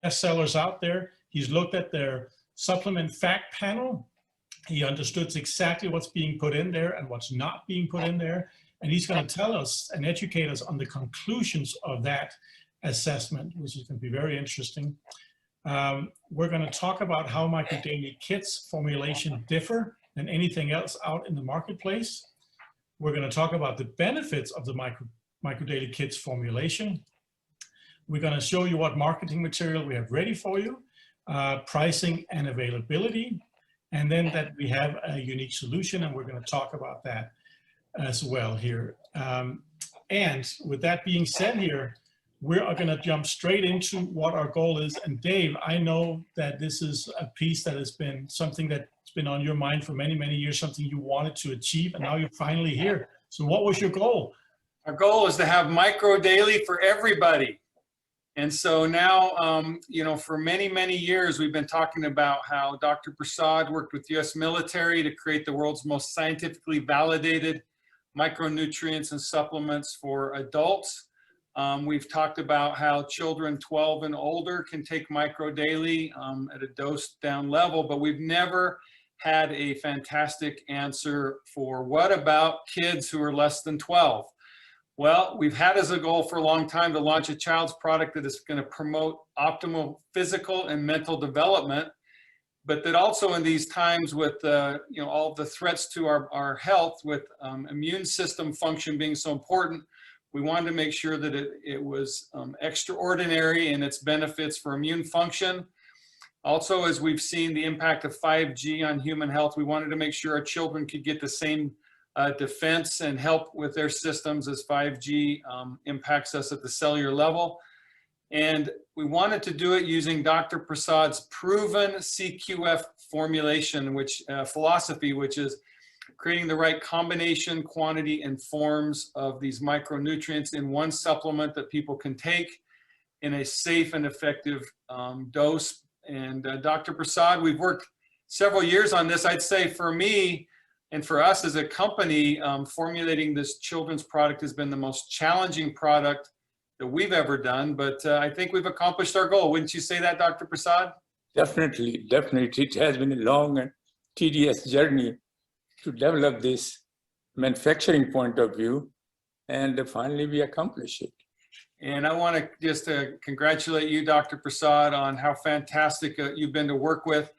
best sellers out there. He's looked at their supplement fact panel. He understood exactly what's being put in there and what's not being put in there. And he's going to tell us and educate us on the conclusions of that assessment, which is going to be very interesting. We're going to talk about how microdaily kits formulation differ than anything else out in the marketplace. We're going to talk about the benefits of the microdaily kits formulation. We're going to show you what marketing material we have ready for you, pricing and availability, and then that we have a unique solution, and we're going to talk about that as well here. And with that being said here, we are going to jump straight into what our goal is. And Dave, I know that this is a piece that has been something that's been on your mind for many, many years, something you wanted to achieve, and now you're finally here. So what was your goal? Our goal is to have micro daily for everybody. And so now, you know, for many, many years, we've been talking about how Dr. Prasad worked with US military to create the world's most scientifically validated micronutrients and supplements for adults. We've talked about how children 12 and older can take micro daily at a dose down level, but we've never had a fantastic answer for what about kids who are less than 12? Well, we've had as a goal for a long time to launch a child's product that is going to promote optimal physical and mental development, but that also in these times with you know, all the threats to our health, with immune system function being so important, we wanted to make sure that it was extraordinary in its benefits for immune function. Also, as we've seen the impact of 5G on human health, we wanted to make sure our children could get the same defense and help with their systems as 5G impacts us at the cellular level. And we wanted to do it using Dr. Prasad's proven CQF formulation, which philosophy, which is creating the right combination, quantity, and forms of these micronutrients in one supplement that people can take in a safe and effective dose. And Dr. Prasad, we've worked several years on this. I'd say for me and for us as a company, formulating this children's product has been the most challenging product that we've ever done, but I think we've accomplished our goal. Wouldn't you say that, Dr. Prasad? Definitely, definitely. It has been a long and tedious journey to develop this manufacturing point of view, and finally we accomplished it. And I want to just congratulate you, Dr. Prasad, on how fantastic you've been to work with.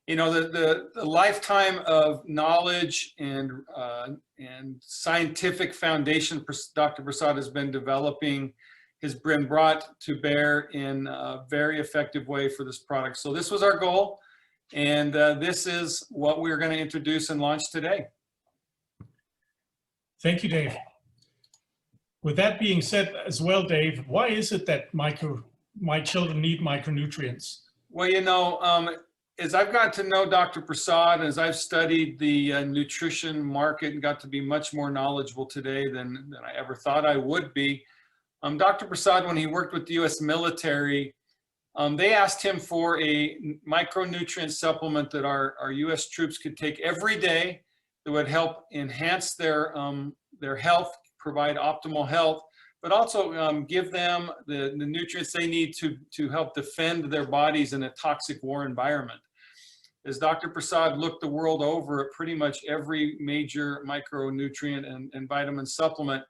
You know, the lifetime of knowledge and scientific foundation Dr. Prasad has been developing has been brought to bear in a very effective way for this product. So this was our goal, and this is what we're going to introduce and launch today. Thank you, Dave. With that being said as well, Dave, why is it that my children need micronutrients? Well, you know, as I've got to know Dr. Prasad, as I've studied the nutrition market and got to be much more knowledgeable today than I ever thought I would be, Dr. Prasad, when he worked with the US military, they asked him for a micronutrient supplement that our US troops could take every day that would help enhance their health, provide optimal health, but also give them the nutrients they need to help defend their bodies in a toxic war environment. As Dr. Prasad looked the world over at pretty much every major micronutrient and vitamin supplement,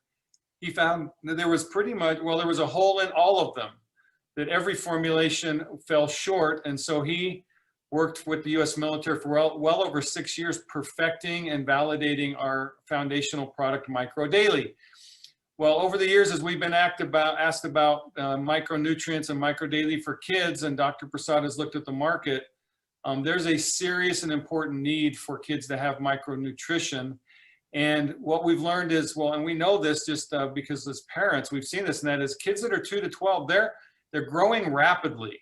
he found that there was pretty much, well, there was a hole in all of them, that every formulation fell short. And so he worked with the US military for well over 6 years, perfecting and validating our foundational product, Micro Daily. Well, over the years, as we've been asked about micronutrients and Micro Daily for kids, and Dr. Prasad has looked at the market, there's a serious and important need for kids to have micronutrition. And what we've learned is, well, and we know this just because as parents, we've seen this, and that is kids that are 2 to 12, they're growing rapidly,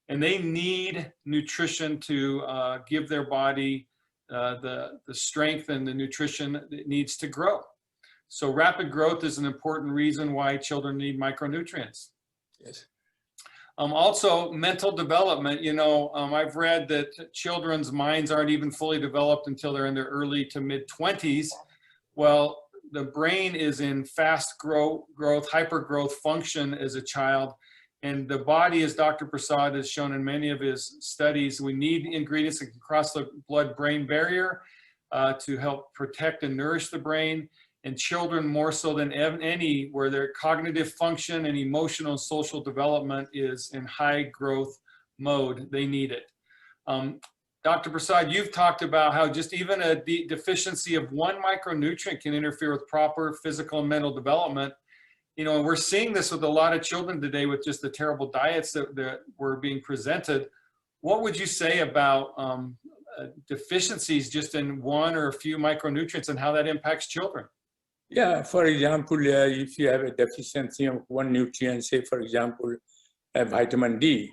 and they need nutrition to give their body the strength and the nutrition it needs to grow. So rapid growth is an important reason why children need micronutrients. Yes. Also, mental development. You know, I've read that children's minds aren't even fully developed until they're in their early to mid 20s. Well, the brain is in fast growth, hyper growth function as a child. And the body, as Dr. Prasad has shown in many of his studies, we need ingredients that can cross the blood-brain barrier to help protect and nourish the brain. And children more so than any, where their cognitive function and emotional and social development is in high growth mode, they need it. Dr. Prasad, you've talked about how just even a deficiency of one micronutrient can interfere with proper physical and mental development. You know, and we're seeing this with a lot of children today with just the terrible diets that were being presented. What would you say about deficiencies just in one or a few micronutrients and how that impacts children? Yeah, for example, if you have a deficiency of one nutrient, say, for example, vitamin D,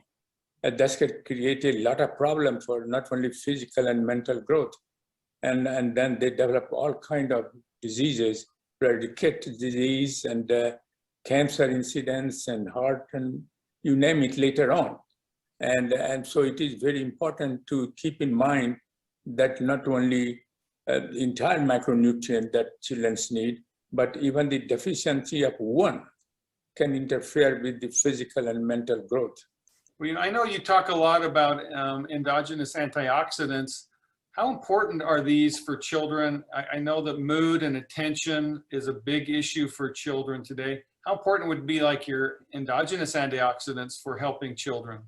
that can create a lot of problems for not only physical and mental growth. And then they develop all kinds of diseases, rickets disease and cancer incidents and heart and you name it later on. And so it is very important to keep in mind that not only the entire micronutrient that children need, but even the deficiency of one can interfere with the physical and mental growth. Well, I know you talk a lot about endogenous antioxidants. How important are these for children? I know that mood and attention is a big issue for children today. How important would it be like your endogenous antioxidants for helping children?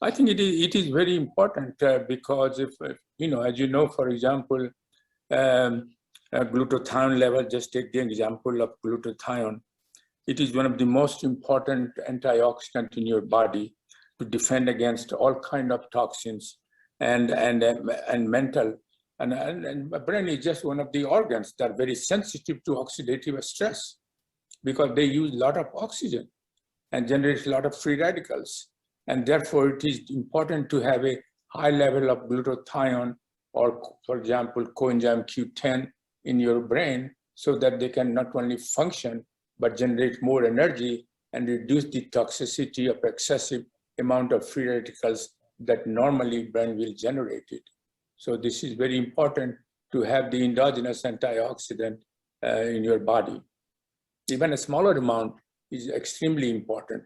I think it is very important because if, you know, as you know, for example, glutathione level, just take the example of glutathione. It is one of the most important antioxidants in your body to defend against all kinds of toxins and mental. And brain is just one of the organs that are very sensitive to oxidative stress because they use a lot of oxygen and generate a lot of free radicals. And therefore, it is important to have a high level of glutathione or, for example, coenzyme Q10 in your brain so that they can not only function, but generate more energy and reduce the toxicity of excessive amount of free radicals that normally brain will generate it. So this is very important to have the endogenous antioxidant in your body. Even a smaller amount is extremely important.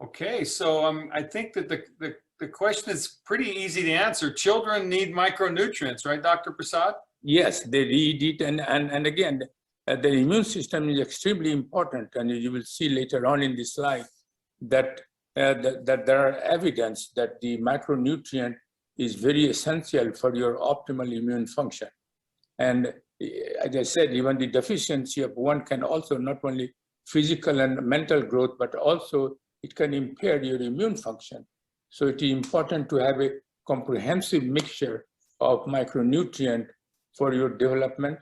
Okay, so I think that the question is pretty easy to answer. Children need micronutrients, right, Dr. Prasad? Yes, they need it, and again, the immune system is extremely important, and you will see later on in this slide that that there are evidence that the macronutrient is very essential for your optimal immune function. And as I said, even the deficiency of one can also not only physical and mental growth, but also it can impair your immune function. So it is important to have a comprehensive mixture of micronutrient for your development,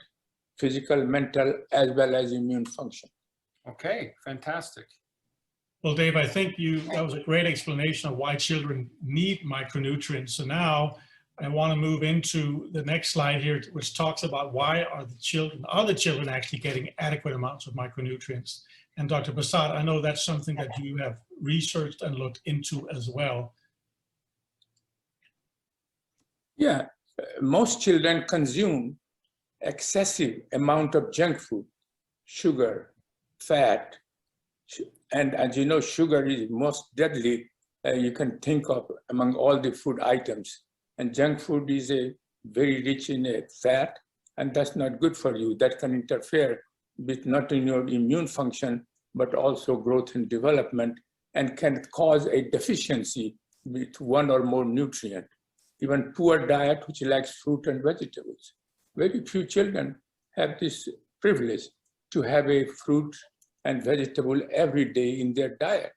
physical, mental, as well as immune function. Okay, fantastic. Well, Dave, I think that was a great explanation of why children need micronutrients. So now I want to move into the next slide here, which talks about why are the children actually getting adequate amounts of micronutrients? And Dr. Prasad, I know that's something that you have researched and looked into as well. Yeah, most children consume excessive amount of junk food, sugar, fat, and as you know, sugar is most deadly you can think of among all the food items. And junk food is very rich in fat, and that's not good for you. That can interfere with not in your immune function, but also growth and development, and can cause a deficiency with one or more nutrient. Even poor diet, which lacks fruit and vegetables. Very few children have this privilege to have a fruit and vegetable every day in their diet.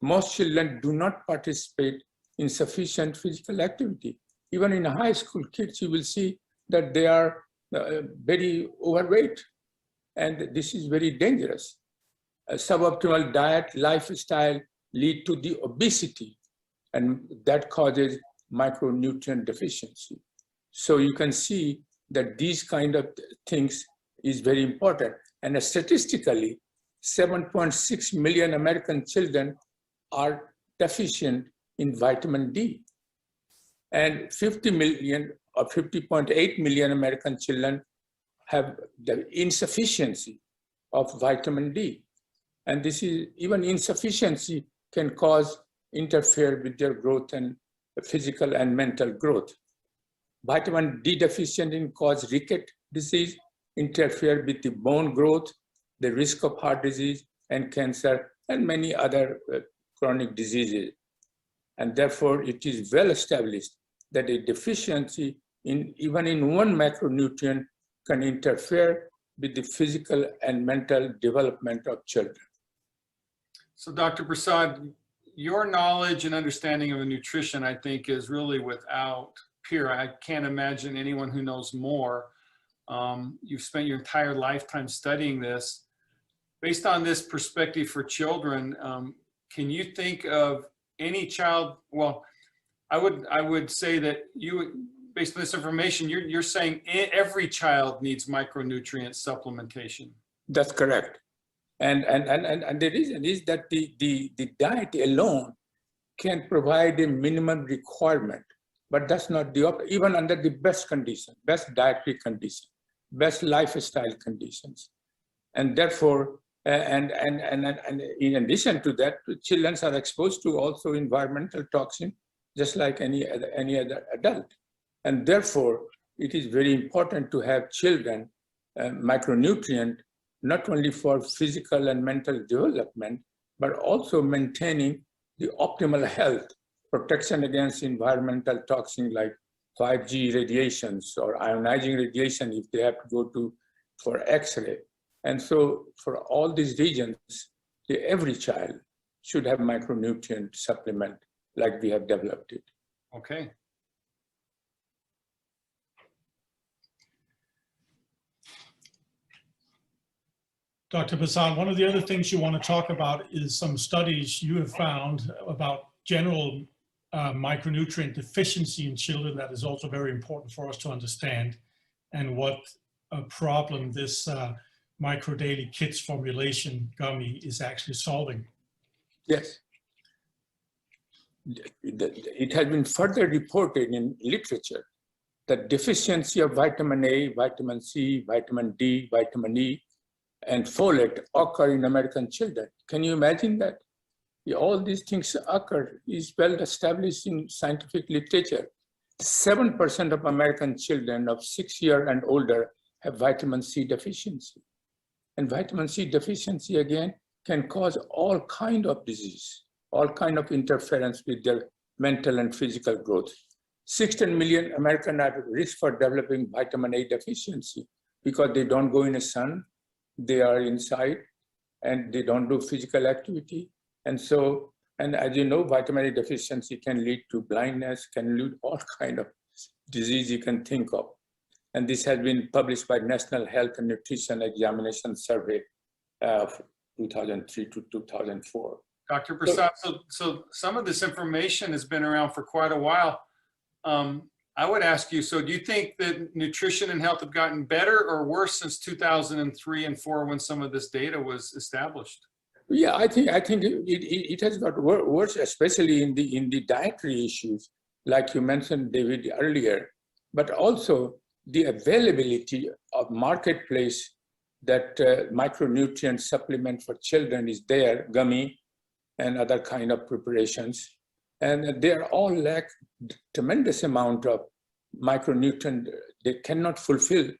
Most children do not participate in sufficient physical activity. Even in high school kids, you will see that they are very overweight, and this is very dangerous. A suboptimal diet, lifestyle lead to the obesity, and that causes micronutrient deficiency. So you can see that these kind of things is very important. And statistically, 7.6 million American children are deficient in vitamin D. And 50 million or 50.8 million American children have the insufficiency of vitamin D. And this is even insufficiency can interfere with their growth and physical and mental growth. Vitamin D deficiency can cause ricket disease, interfere with the bone growth, the risk of heart disease and cancer, and many other chronic diseases. And therefore, it is well established that a deficiency even in one macronutrient can interfere with the physical and mental development of children. So Dr. Prasad, your knowledge and understanding of nutrition, I think, is really without peer. I can't imagine anyone who knows more. You've spent your entire lifetime studying this. Based on this perspective for children, can you think of any child? Well, I would say that you, based on this information, you're saying every child needs micronutrient supplementation. That's correct. And the reason is that the diet alone can provide a minimum requirement, but that's not even under the best condition, best dietary condition, best lifestyle conditions. And therefore, and in addition to that, children are exposed to also environmental toxin, just like any other adult. And therefore, it is very important to have children micronutrient, not only for physical and mental development, but also maintaining the optimal health, protection against environmental toxins like 5G radiations or ionizing radiation if they have to go for X-ray. And so for all these reasons, every child should have micronutrient supplement like we have developed it. Okay. Dr. Prasad, one of the other things you want to talk about is some studies you have found about general micronutrient deficiency in children that is also very important for us to understand, and what a problem this Micro Daily Kids formulation gummy is actually solving. Yes. It has been further reported in literature that deficiency of vitamin A, vitamin C, vitamin D, vitamin E, and folate occur in American children. Can you imagine that? All these things occur is well established in scientific literature. 7% of American children of 6 years and older have vitamin C deficiency. And vitamin C deficiency, again, can cause all kind of disease, all kind of interference with their mental and physical growth. 16 million Americans are at risk for developing vitamin A deficiency because they don't go in the sun, they are inside, and they don't do physical activity. And so, and as you know, vitamin A deficiency can lead to blindness, can lead all kind of disease you can think of. And this has been published by National Health and Nutrition Examination Survey of 2003 to 2004. Dr. Prasad, so some of this information has been around for quite a while. I would ask you, so do you think that nutrition and health have gotten better or worse since 2003 and 4 when some of this data was established? Yeah, I think it has got worse, especially in the dietary issues, like you mentioned, David, earlier, but also the availability of marketplace that micronutrient supplement for children is there, gummy and other kind of preparations. And they all lack tremendous amount of micronutrient. They cannot fulfill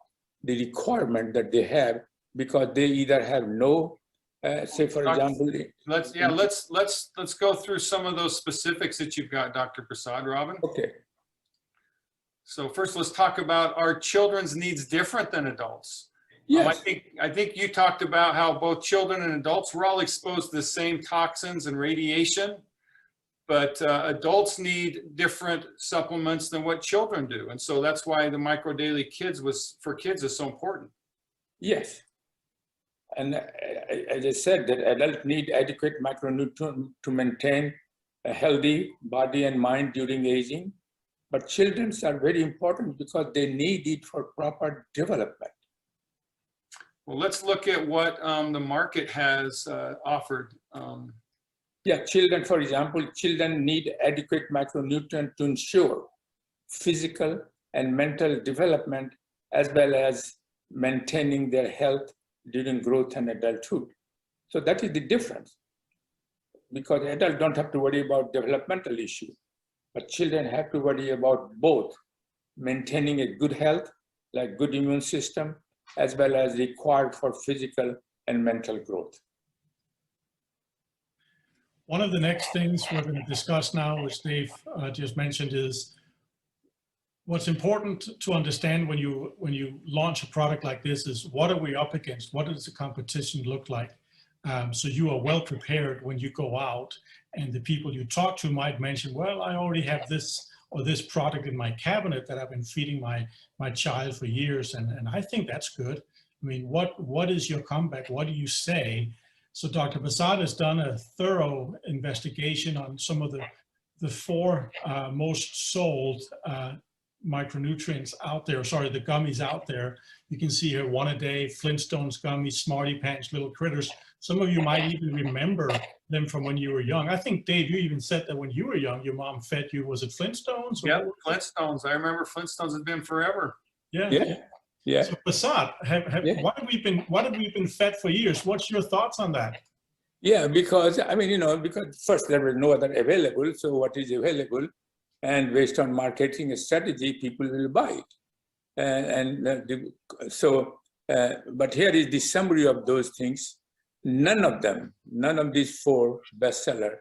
the requirement that they have because they either have no, say for example. Let's go through some of those specifics that you've got, Dr. Prasad. Robin. Okay. So first, let's talk about, are children's needs different than adults? Yes. I think you talked about how both children and adults were all exposed to the same toxins and radiation, but adults need different supplements than what children do. And so that's why the Micro Daily Kids for kids is so important. Yes. And as I said, that adults need adequate micronutrients to maintain a healthy body and mind during aging. But children are very important because they need it for proper development. Well, let's look at what the market has offered. Yeah, children, for example, children need adequate micronutrient to ensure physical and mental development, as well as maintaining their health during growth and adulthood. So that is the difference. because adults don't have to worry about developmental issue, but children have to worry about both maintaining a good health, like good immune system, as well as required for physical and mental growth. One of the next things we're going to discuss now, which Dave just mentioned, is what's important to understand when you launch a product like this is what are we up against? What does the competition look like? So you are well prepared when you go out, and the people you talk to might mention, well, I already have this or this product in my cabinet that I've been feeding my child for years, and I think that's good. I mean, what is your comeback? What do you say? So Dr. Prasad has done a thorough investigation on some of the four most sold micronutrients out there, sorry, the gummies out there. You can see here, One A Day, Flintstones gummies, Smarty Pants, Little Critters. Some of you might even remember them from when you were young. I think, Dave, you even said that when you were young, your mom fed you, was it Flintstones? Yeah, Flintstones. I remember Flintstones has been forever. Yeah. Yeah. So Prasad, what have we been fed for years? What's your thoughts on that? Yeah, because I mean, because first there was no other available, so what is available, and based on marketing strategy, people will buy it. But here is the summary of those things. None of these four bestseller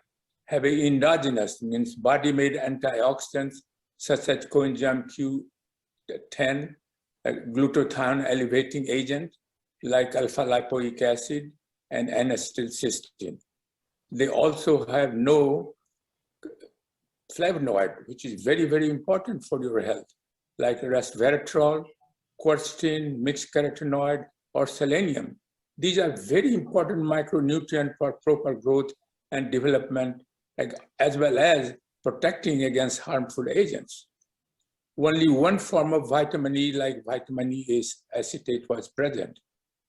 have an endogenous, means body-made antioxidants such as coenzyme Q10, a glutathione elevating agent like alpha lipoic acid and N-acetylcysteine. They also have no flavonoid, which is very, very important for your health, like resveratrol, quercetin, mixed carotenoid, or selenium. These are very important micronutrients for proper growth and development, as well as protecting against harmful agents. Only one form of vitamin E, like vitamin E acetate, was present.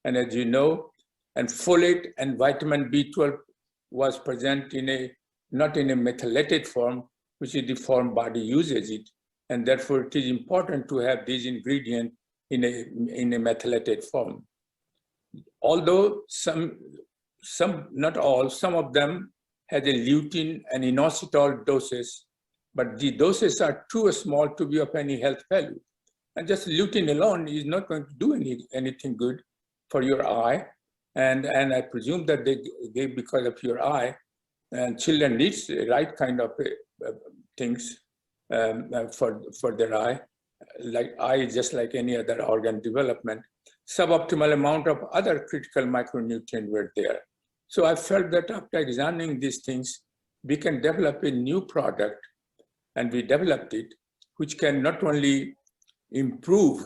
And as you know, and folate and vitamin B12 was present not in a methylated form, which is the form body uses it. And therefore it is important to have these ingredients in a methylated form. Although some, not all, some of them has a lutein and inositol doses, but the doses are too small to be of any health value. And just lutein alone is not going to do anything good for your eye. And I presume that they because of your eye, and children needs the right kind of things for their eye, like eye, just like any other organ development. Suboptimal amount of other critical micronutrients were there. So I felt that after examining these things, we can develop a new product, and we developed it, which can not only improve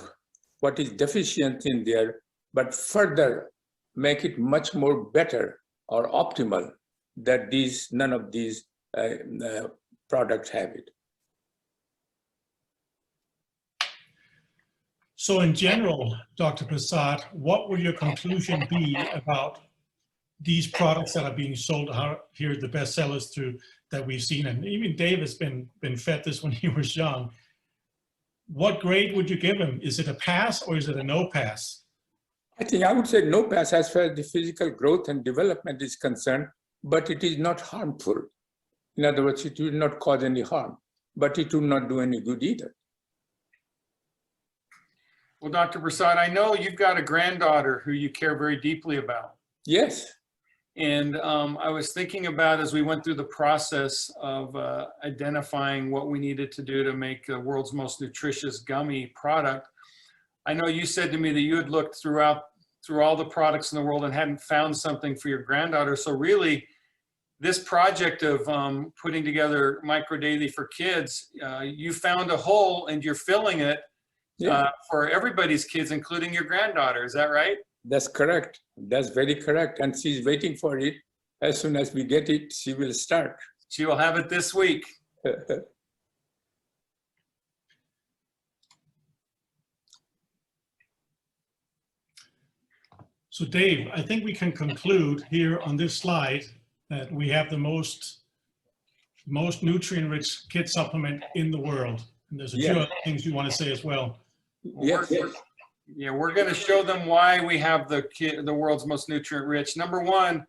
what is deficient in there, but further make it much more better or optimal that none of these products have it. So in general, Dr. Prasad, what would your conclusion be about these products that are being sold here, the bestsellers that we've seen? And even Dave has been fed this when he was young. What grade would you give him? Is it a pass or is it a no pass? I think I would say no pass as far as the physical growth and development is concerned, but it is not harmful. In other words, it will not cause any harm, but it will not do any good either. Well, Dr. Prasad, I know you've got a granddaughter who you care very deeply about. Yes. And I was thinking about, as we went through the process of identifying what we needed to do to make the world's most nutritious gummy product, I know you said to me that you had looked through all the products in the world and hadn't found something for your granddaughter. So really, this project of putting together Micro Daily for Kids, you found a hole and you're filling it for everybody's kids, including your granddaughter. Is that right? That's correct. That's very correct. And she's waiting for it. As soon as we get it, she will start. She will have it this week. So Dave, I think we can conclude here on this slide that we have the most nutrient-rich kid supplement in the world. And there's a few other things you want to say as well. Yes. We're going to show them why we have the world's most nutrient-rich. Number one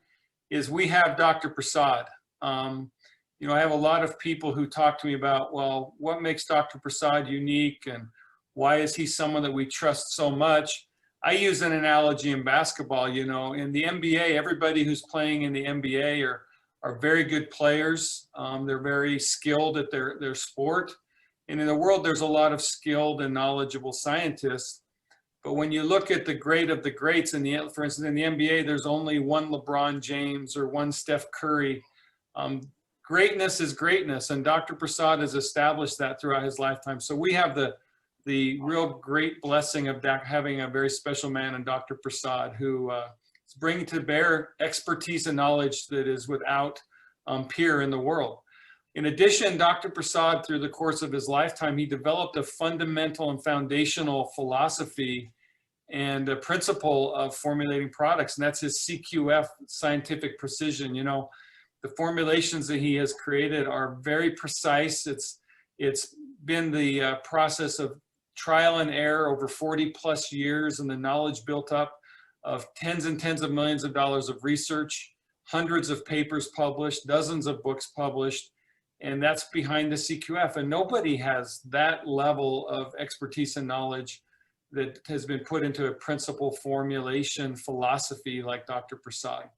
is we have Dr. Prasad. You know, I have a lot of people who talk to me about, well, what makes Dr. Prasad unique and why is he someone that we trust so much? I use an analogy in basketball. You know, in the NBA, everybody who's playing in the NBA are very good players. They're very skilled at their sport. And in the world, there's a lot of skilled and knowledgeable scientists. But when you look at the great of the greats, for instance, in the NBA, there's only one LeBron James or one Steph Curry. Greatness is greatness, and Dr. Prasad has established that throughout his lifetime. So we have the real great blessing of having a very special man in Dr. Prasad who is bringing to bear expertise and knowledge that is without peer in the world. In addition, Dr. Prasad, through the course of his lifetime, he developed a fundamental and foundational philosophy and a principle of formulating products, and that's his CQF, scientific precision. You know, the formulations that he has created are very precise. It's been the process of trial and error over 40 plus years, and the knowledge built up of tens and tens of millions of dollars of research, hundreds of papers published, dozens of books published, and that's behind the CQF. And nobody has that level of expertise and knowledge that has been put into a principal formulation philosophy like Dr. Prasad.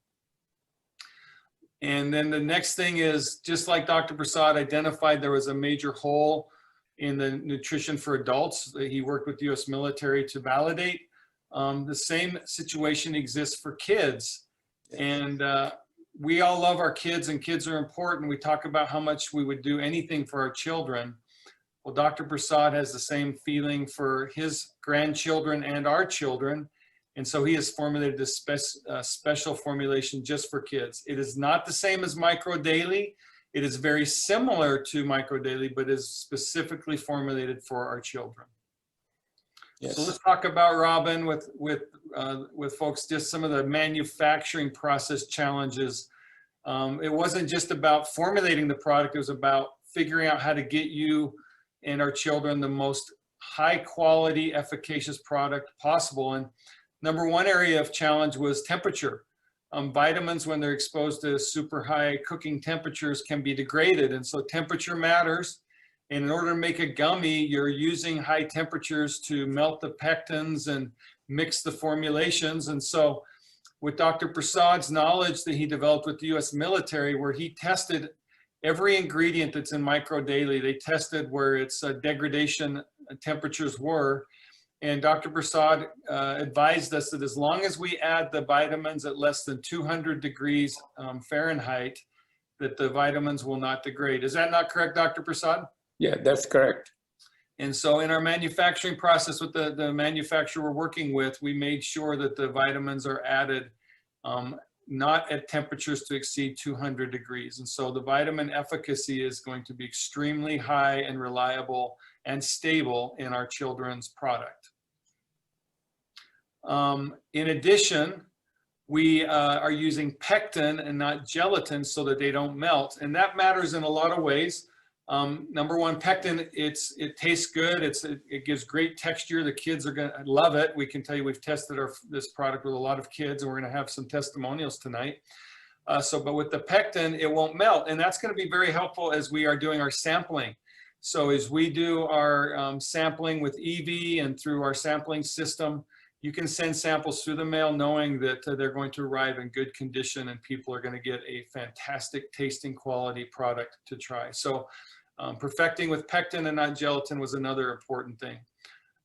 And then the next thing is, just like Dr. Prasad identified there was a major hole in the nutrition for adults that he worked with the US military to validate, the same situation exists for kids. And we all love our kids, and kids are important. We talk about how much we would do anything for our children. Well, Dr. Prasad has the same feeling for his grandchildren and our children. And so he has formulated this special formulation just for kids. It is not the same as Micro Daily. It is very similar to Micro Daily, but is specifically formulated for our children. Yes. So let's talk about, Robin, with folks, just some of the manufacturing process challenges. It wasn't just about formulating the product. It was about figuring out how to get you and our children the most high quality, efficacious product possible. And number one area of challenge was temperature. Vitamins, when they're exposed to super high cooking temperatures, can be degraded. And so temperature matters. And in order to make a gummy, you're using high temperatures to melt the pectins and mix the formulations. And so with Dr. Prasad's knowledge that he developed with the US military, where he tested every ingredient that's in Micro Daily, they tested where its degradation temperatures were. And Dr. Prasad advised us that as long as we add the vitamins at less than 200 degrees Fahrenheit, that the vitamins will not degrade. Is that not correct, Dr. Prasad? Yeah, that's correct. And so in our manufacturing process with the manufacturer we're working with, we made sure that the vitamins are added not at temperatures to exceed 200 degrees. And so the vitamin efficacy is going to be extremely high and reliable and stable in our children's product. In addition, we are using pectin and not gelatin so that they don't melt. And that matters in a lot of ways. Number one, pectin, it tastes good. It gives great texture. The kids are going to love it. We can tell you we've tested this product with a lot of kids, and we're going to have some testimonials tonight. But with the pectin, it won't melt. And that's going to be very helpful as we are doing our sampling. So as we do our sampling with EV and through our sampling system, you can send samples through the mail knowing that they're going to arrive in good condition and people are going to get a fantastic tasting quality product to try. So perfecting with pectin and not gelatin was another important thing.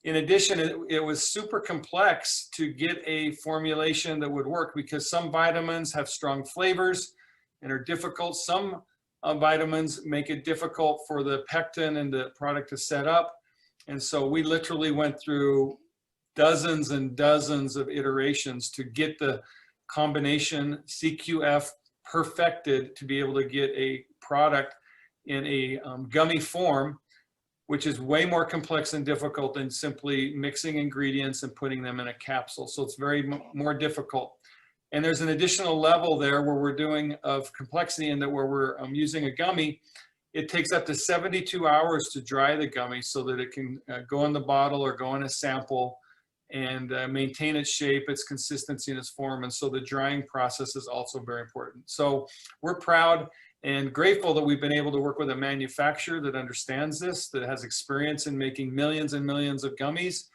In addition, it was super complex to get a formulation that would work because some vitamins have strong flavors and are difficult. Some vitamins make it difficult for the pectin and the product to set up. And so we literally went through dozens and dozens of iterations to get the combination CQF perfected to be able to get a product in a gummy form, which is way more complex and difficult than simply mixing ingredients and putting them in a capsule. So it's very more difficult. And there's an additional level there where we're doing of complexity in that where we're using a gummy, it takes up to 72 hours to dry the gummy so that it can go in the bottle or go in a sample and maintain its shape, its consistency, and its form. And so the drying process is also very important. So we're proud and grateful that we've been able to work with a manufacturer that understands this, that has experience in making millions and millions of gummies.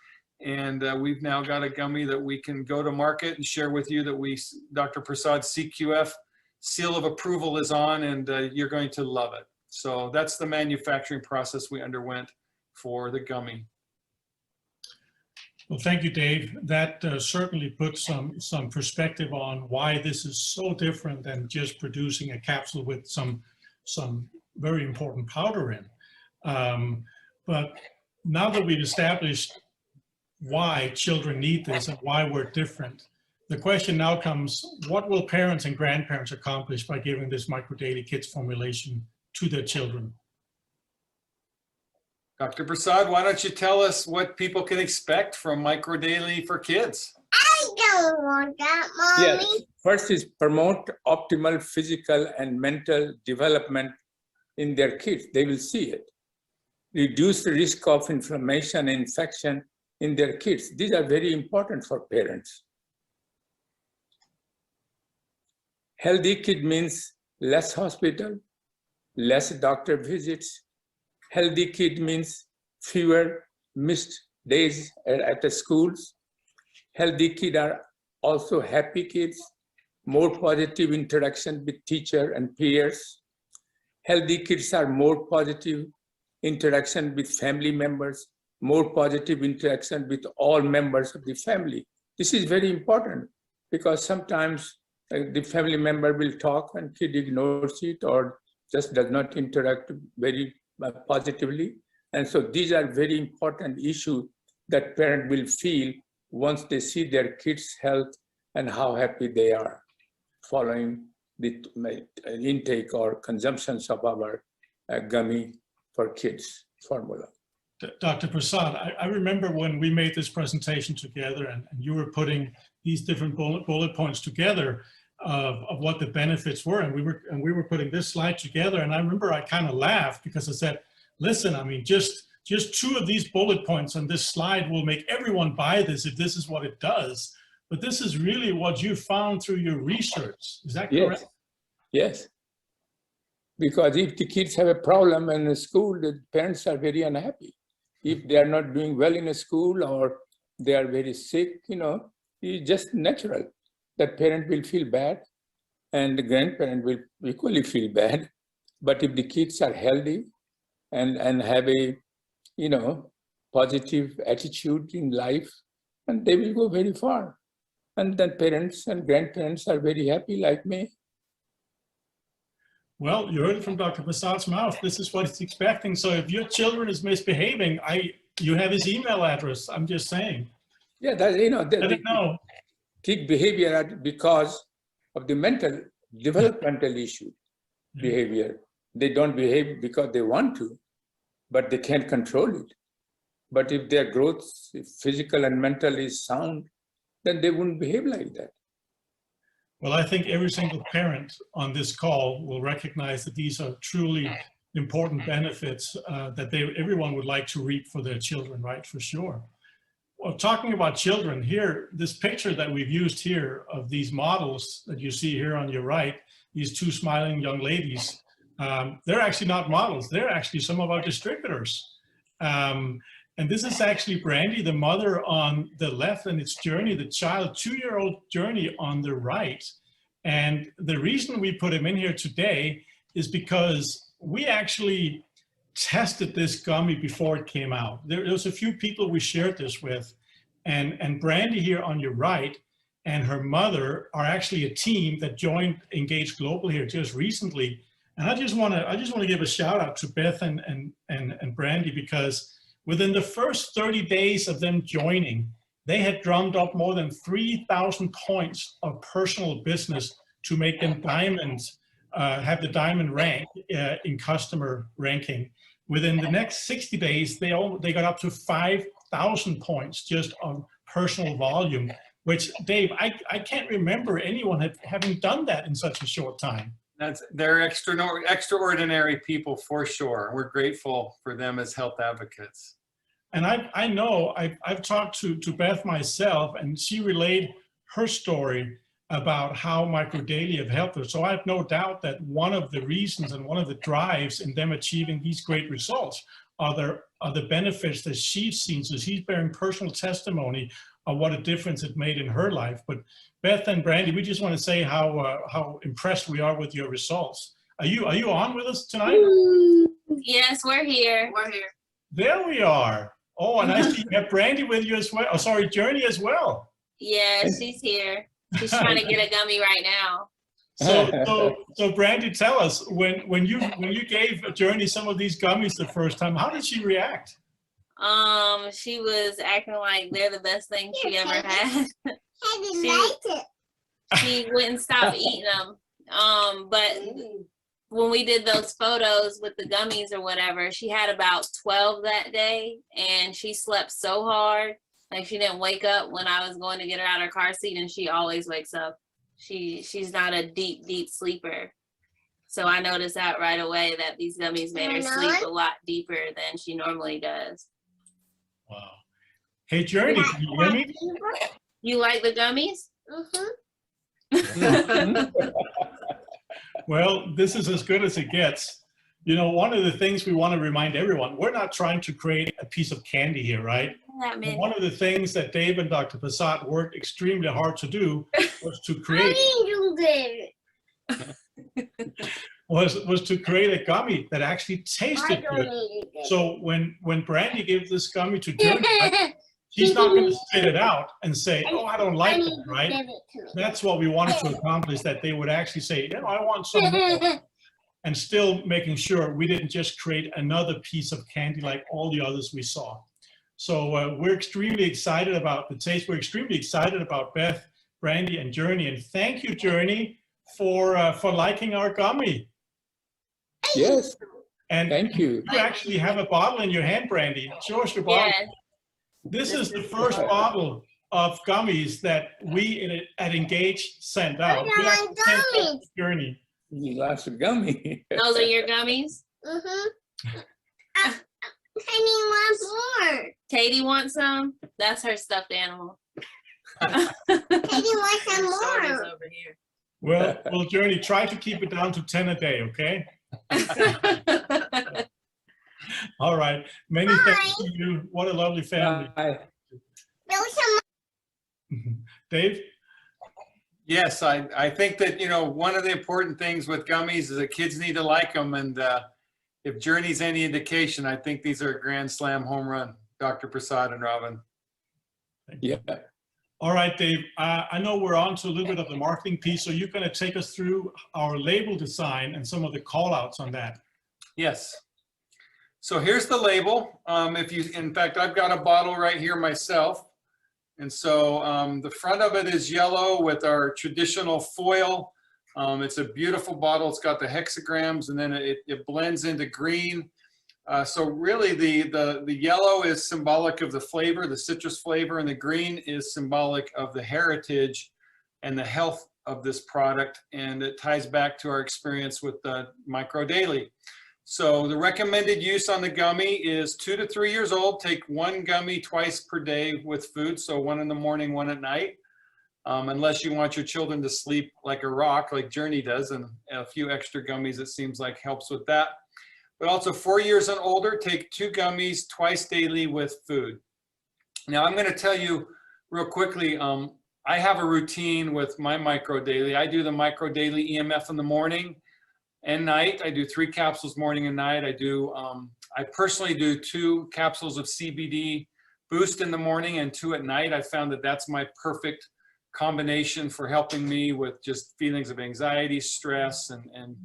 And we've now got a gummy that we can go to market and share with you that Dr. Prasad's CQF seal of approval is on, and you're going to love it. So that's the manufacturing process we underwent for the gummy. Well, thank you, Dave. That certainly puts some perspective on why this is so different than just producing a capsule with some very important powder in. But now that we've established why children need this and why we're different, the question now comes, what will parents and grandparents accomplish by giving this Micro Daily Kids formulation to their children? Dr. Prasad, why don't you tell us what people can expect from Micro Daily for Kids? I don't want that, Mommy. Yes. First is promote optimal physical and mental development in their kids. They will see it. Reduce the risk of inflammation and infection in their kids. These are very important for parents. Healthy kid means less hospital, less doctor visits. Healthy kid means fewer missed days at the schools. Healthy kids are also happy kids, more positive interaction with teacher and peers. Healthy kids are more positive interaction with family members, more positive interaction with all members of the family. This is very important because sometimes the family member will talk and kid ignores it or just does not interact very positively. And so these are very important issues that parents will feel once they see their kids' health and how happy they are following the intake or consumptions of our gummy for kids formula. Dr. Prasad, I remember when we made this presentation together and you were putting these different bullet points together of what the benefits were, and we were putting this slide together, and I remember I kind of laughed because I said, listen, I mean, just two of these bullet points on this slide will make everyone buy this if this is what it does. But this is really what you found through your research. Is that correct? Yes. Because if the kids have a problem in the school, the parents are very unhappy. If they are not doing well in a school or they are very sick, it's just natural that parent will feel bad and the grandparent will equally feel bad. But if the kids are healthy and have a, positive attitude in life, and they will go very far. And then parents and grandparents are very happy like me. Well, you heard it from Dr. Prasad's mouth. This is what he's expecting. So if your children is misbehaving, you have his email address. I'm just saying. Yeah, I didn't know. Kid behavior are because of the mental developmental issue behavior. They don't behave because they want to, but they can't control it. But if their growth, if physical and mental is sound, then they wouldn't behave like that. Well, I think every single parent on this call will recognize that these are truly important benefits that everyone would like to reap for their children, right? For sure. Well, talking about children here, this picture that we've used here of these models that you see here on your right, these two smiling young ladies, they're actually not models. They're actually some of our distributors. And this is actually Brandy, the mother, on the left, and its Journey, the child, 2-year-old Journey, on the right. And the reason we put him in here today is because we actually tested this gummy before it came out. There was a few people we shared this with, and Brandy here on your right and her mother are actually a team that joined Engage Global here just recently. And I just want to give a shout out to Beth and Brandy, because within the first 30 days of them joining, they had drummed up more than 3,000 points of personal business to make them diamonds, have the diamond rank in customer ranking. Within the next 60 days, they got up to 5,000 points just on personal volume, which, Dave, I can't remember anyone having done that in such a short time. They're extraordinary people for sure. We're grateful for them as health advocates. And I know I've talked to Beth myself, and she relayed her story about how microdaily have helped her. So I have no doubt that one of the reasons and one of the drives in them achieving these great results are the benefits that she's seen. So she's bearing personal testimony of what a difference it made in her life. But Beth and Brandy, we just want to say how impressed we are with your results. Are you on with us tonight? Yes, we're here. We're here. There we are. Oh, and I see you have Brandy with you as well. Oh, sorry, Journey as well. Yeah, she's here. She's trying to get a gummy right now. So Brandy, tell us when you gave Journey some of these gummies the first time, how did she react? She was acting like they're the best thing she ever had. She wouldn't stop eating them. But when we did those photos with the gummies or whatever, she had about 12 that day, and she slept so hard. Like, she didn't wake up when I was going to get her out of her car seat, and she always wakes up. She's not a deep sleeper. So I noticed that right away, that these gummies made her sleep a lot deeper than she normally does. Wow. Hey, Journey, can you hear me? You like the gummies? Well, this is as good as it gets. You know, one of the things we want to remind everyone, we're not trying to create a piece of candy here, right? One of the things that Dave and Dr. Prasad worked extremely hard to do was to create a gummy that actually tasted good. So when Brandy gave this gummy to Journey, she's not going to spit it out and say, "Oh, I don't like it," right? That's what we wanted to accomplish, that they would actually say, "You know, I want some more," and still making sure we didn't just create another piece of candy like all the others we saw. So we're extremely excited about the taste. We're extremely excited about Beth, Brandy, and Journey. And thank you, Journey, for liking our gummy. Yes, And thank you. You actually have a bottle in your hand, Brandy. Show us your bottle. Yes. This is the first bottle of gummies that we at Engage sent out. We actually sent out to Journey. You lost a gummy. Those are your gummies? Penny wants more. Katie wants some? That's her stuffed animal. Penny wants some more. Over here. Well, Journey, try to keep it down to 10 a day, okay? All right. Many thanks to you. What a lovely family. Bye. Dave? Yes, I think that, you know, one of the important things with gummies is that kids need to like them. And if Journey's any indication, I think these are a grand slam home run, Dr. Prasad and Robin. Yeah. All right, Dave. I know we're on to a little bit of the marketing piece, so you're going to take us through our label design and some of the call outs on that. Yes. So here's the label. In fact, I've got a bottle right here myself. And so the front of it is yellow with our traditional foil. It's a beautiful bottle. It's got the hexagrams, and then it blends into green. So really the yellow is symbolic of the flavor, the citrus flavor, and the green is symbolic of the heritage and the health of this product. And it ties back to our experience with the Micro Daily. So the recommended use on the gummy is 2 to 3 years old. Take 1 gummy twice per day with food. So 1 in the morning, 1 at night. Unless you want your children to sleep like a rock, like Journey does, and a few extra gummies, it seems like, helps with that. But also 4 years and older, take 2 gummies twice daily with food. Now I'm going to tell you real quickly, I have a routine with my Micro Daily. I do the Micro Daily EMF in the morning and night. I do 3 capsules morning and night. I personally do 2 capsules of CBD boost in the morning and 2 at night. I found that that's my perfect combination for helping me with just feelings of anxiety, stress, and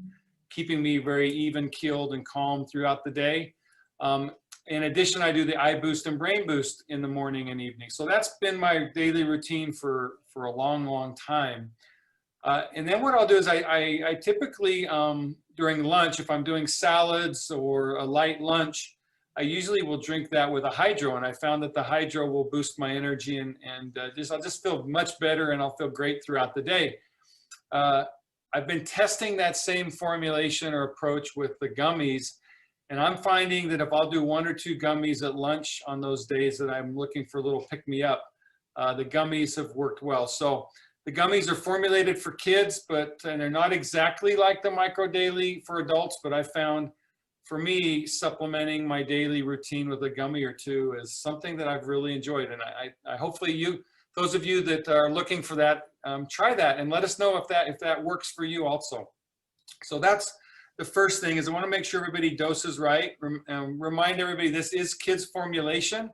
keeping me very even keeled and calm throughout the day. In addition, I do the eye boost and brain boost in the morning and evening. So that's been my daily routine for a long time. And then what I'll do is I typically, during lunch, if I'm doing salads or a light lunch, I usually will drink that with a hydro. And I found that the hydro will boost my energy and I'll just feel much better, and I'll feel great throughout the day. I've been testing that same formulation or approach with the gummies, and I'm finding that if I'll do 1 or 2 gummies at lunch on those days that I'm looking for a little pick-me-up, the gummies have worked well. So The gummies are formulated for kids, and they're not exactly like the Micro Daily for adults, but I found for me, supplementing my daily routine with a gummy or two is something that I've really enjoyed. And I hopefully those of you that are looking for that, try that and let us know if that works for you also. So that's the first thing, is I want to make sure everybody doses right. Remind everybody this is kids formulation,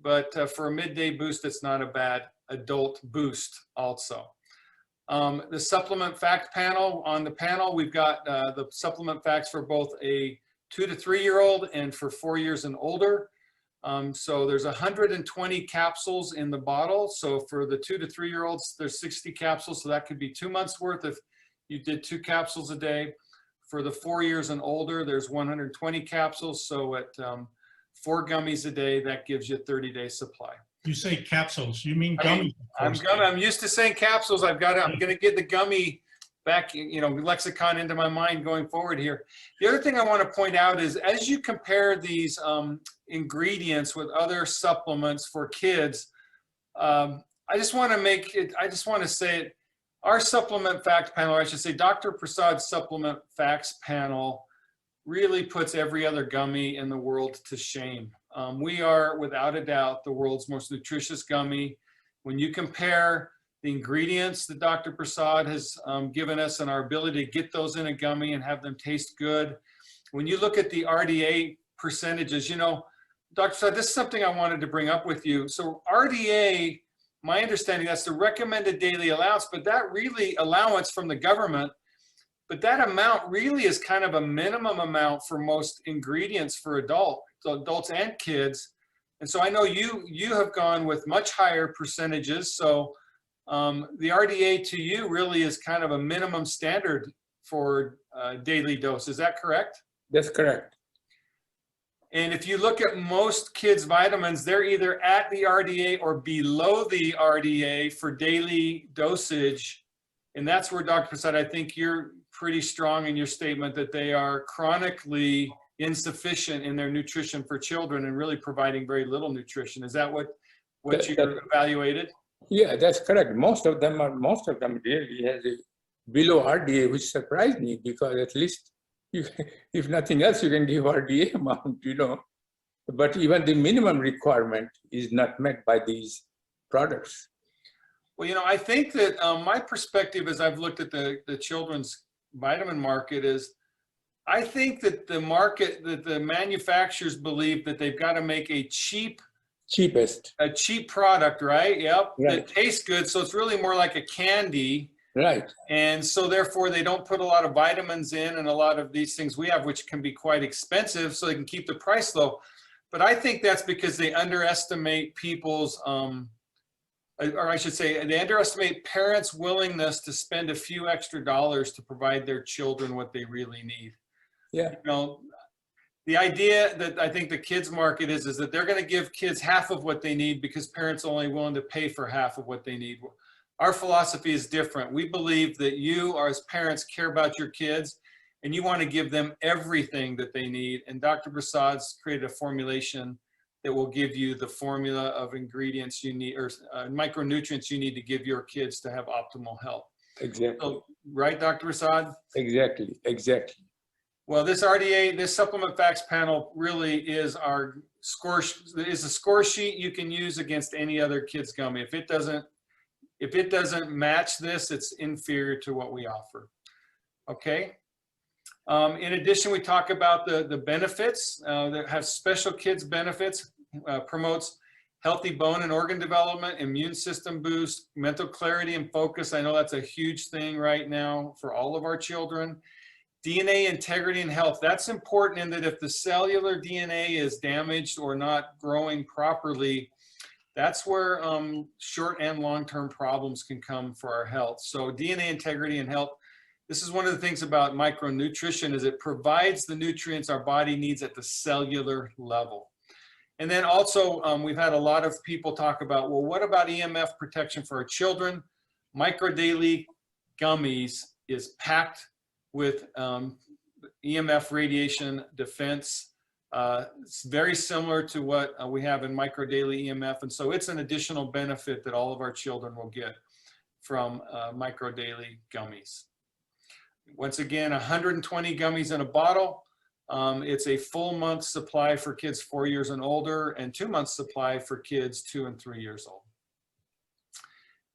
but for a midday boost, it's not a bad adult boost also. The supplement fact panel, on the panel, we've got the supplement facts for both a 2 to 3 year old and for 4 years and older. So there's 120 capsules in the bottle. So for the 2 to 3 year olds, there's 60 capsules. So that could be 2 months worth if you did 2 capsules a day. For the 4 years and older, there's 120 capsules. So at 4 gummies a day, that gives you a 30-day supply. You say capsules, you mean gummies? I'm used to saying capsules. I'm going to get the gummy back, lexicon into my mind going forward here. The other thing I want to point out is, as you compare these ingredients with other supplements for kids, I just want to say it, our supplement fact panel, or I should say Dr. Prasad's supplement facts panel, really puts every other gummy in the world to shame. We are, without a doubt, the world's most nutritious gummy. When you compare the ingredients that Dr. Prasad has given us and our ability to get those in a gummy and have them taste good. When you look at the RDA percentages, Dr. Prasad, this is something I wanted to bring up with you. So RDA, my understanding, that's the recommended daily allowance, but that really allowance from the government, but that amount really is kind of a minimum amount for most ingredients for adults and kids. And so I know you have gone with much higher percentages. So the RDA to you really is kind of a minimum standard for daily dose. Is that correct? That's correct. And if you look at most kids' vitamins, they're either at the RDA or below the RDA for daily dosage. And that's where, Dr. Prasad, I think you're pretty strong in your statement that they are chronically insufficient in their nutrition for children and really providing very little nutrition. Is that what you evaluated? Yeah, that's correct. Most of them really has a below RDA, which surprised me, because at least if nothing else, you can give RDA amount, But even the minimum requirement is not met by these products. Well, I think that my perspective as I've looked at the children's vitamin market is, I think that the manufacturers believe that they've got to make a cheap product, right? Yep. Right. That tastes good. So it's really more like a candy. Right. And so therefore they don't put a lot of vitamins in and a lot of these things we have, which can be quite expensive, so they can keep the price low. But I think that's because they underestimate people's, or I should say, they underestimate parents' willingness to spend a few extra dollars to provide their children what they really need. Yeah. The idea that I think the kids market is that they're going to give kids half of what they need because parents are only willing to pay for half of what they need. Our philosophy is different. We believe that you, as parents, care about your kids and you want to give them everything that they need. And Dr. Prasad's created a formulation that will give you the formula of ingredients you need, or micronutrients you need to give your kids to have optimal health. Exactly. So, right, Dr. Prasad? Exactly. Well, this RDA, this supplement facts panel really is a score sheet you can use against any other kids gummy. If it doesn't match this, it's inferior to what we offer. Okay. In addition, we talk about the benefits that have special kids benefits, promotes healthy bone and organ development, immune system boost, mental clarity and focus. I know that's a huge thing right now for all of our children. DNA integrity and health. That's important in that if the cellular DNA is damaged or not growing properly, that's where short and long-term problems can come for our health. So DNA integrity and health, this is one of the things about micronutrition, is it provides the nutrients our body needs at the cellular level. And then also we've had a lot of people talk about, well, what about EMF protection for our children? Micro Daily Gummies is packed with EMF radiation defense. It's very similar to what we have in Micro Daily EMF. And so it's an additional benefit that all of our children will get. from Micro Daily gummies. Once again, 120 gummies in a bottle. It's a full month supply for kids 4 years and older, and 2 months supply for kids 2 and 3 years old.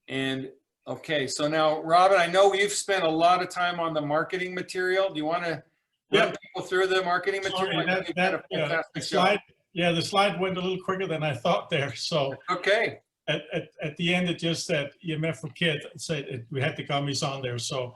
And okay, so now, Robin, I know you've spent a lot of time on the marketing material. Do you want to run people through the marketing material? Sorry, I think you've done a the fantastic slide, yeah, the slide went a little quicker than I thought there. So job. Okay, at the end, it just said EMF for kids. It said we had the gummies on there. So